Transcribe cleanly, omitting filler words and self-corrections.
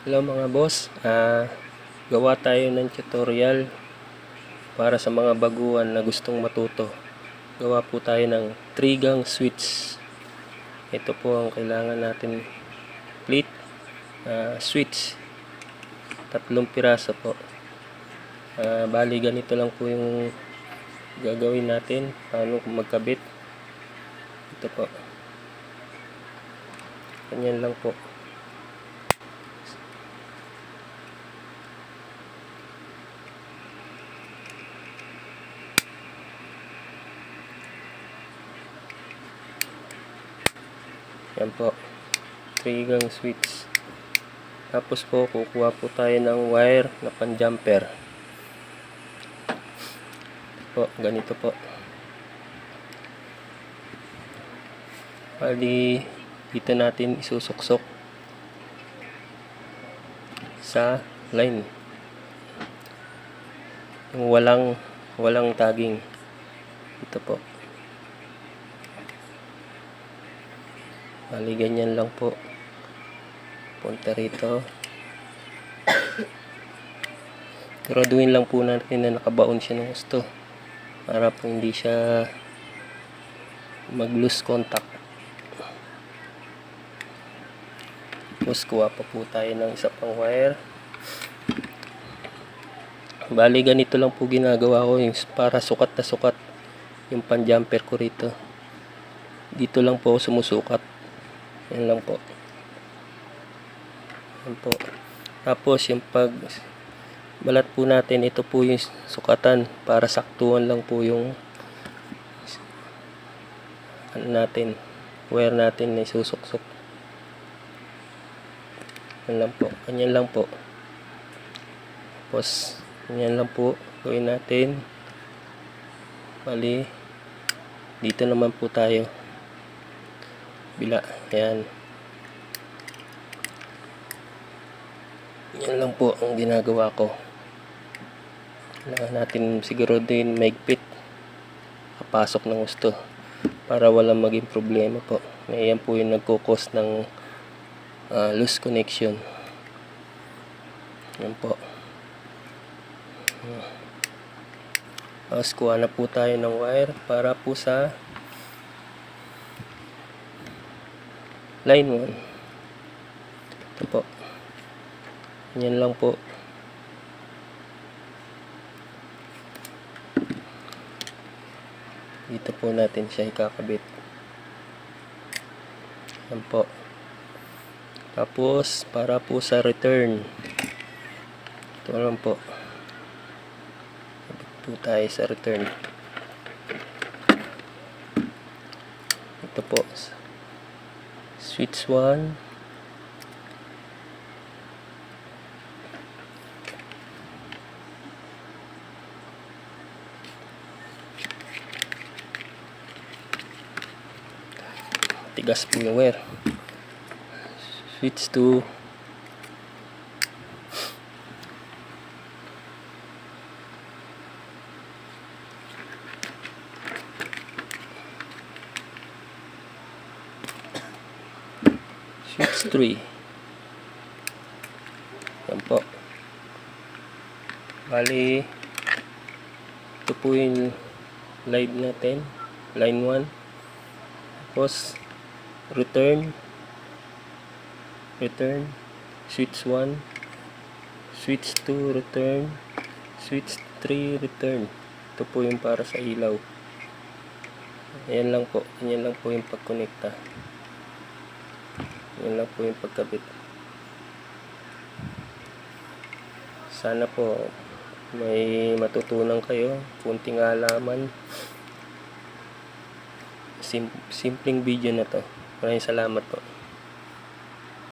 Hello mga boss, gawa tayo ng tutorial para sa mga baguhan na gustong matuto. Gawa po tayo ng 3-gang switch. Ito po ang kailangan natin plate, switch, 3 piraso po. Bali ganito lang po yung gagawin natin, paano magkabit. Ito po, ganyan lang po. Yan po, 3-gang switch. Tapos po, kukuha po tayo ng wire na pan-jumper. Po, ganito po. Bali, dito natin isusuksok sa line. Yung walang tagging. Ito po. Bali, ganyan lang po. Punta rito. Graduin lang po natin na nakabaon siya ng gusto. Para po hindi siya mag-lose contact. Tapos kuha pa po tayo ng isa pang wire. Bali, ganito lang po ginagawa ko yung para sukat na sukat yung pan-jumper ko rito. Dito lang po ako sumusukat. Yan lang po. Yan po. Tapos yung pag balat po natin, ito po yung sukatan para saktuhan lang po yung wire natin na isusuksok. Yan lang po. Ganyan lang po. Tapos ganyan lang po gawin natin. Bali, dito naman po tayo. Bila. Yan. Yan lang po ang ginagawa ko. Kailangan natin siguro din maigpit. Kapasok ng gusto. Para walang maging problema po. Yan po yung nagkukos ng loose connection. Yan po. Tapos kuha na po tayo ng wire para po sa line 1. Ito po. Yan lang po. Dito po natin siya ikakabit. Yan po. Tapos para po sa return. Ito lang po. Kabit po tayo sa return. Ito po. Switch 1. Tigas po yung wire. Switch 2. Switch 3. Yan po. Bali, ito po yung live natin. Line 1. Tapos, return, switch 1, switch 2, return, switch 3, return. Ito po yung para sa ilaw. Ayan lang po. Ayan lang po yung pagkonekta. Ayan lang po yung pagkabit. Sana po may matutunan kayo. Kunting alaman. Simpleng video na to. Maraming salamat po.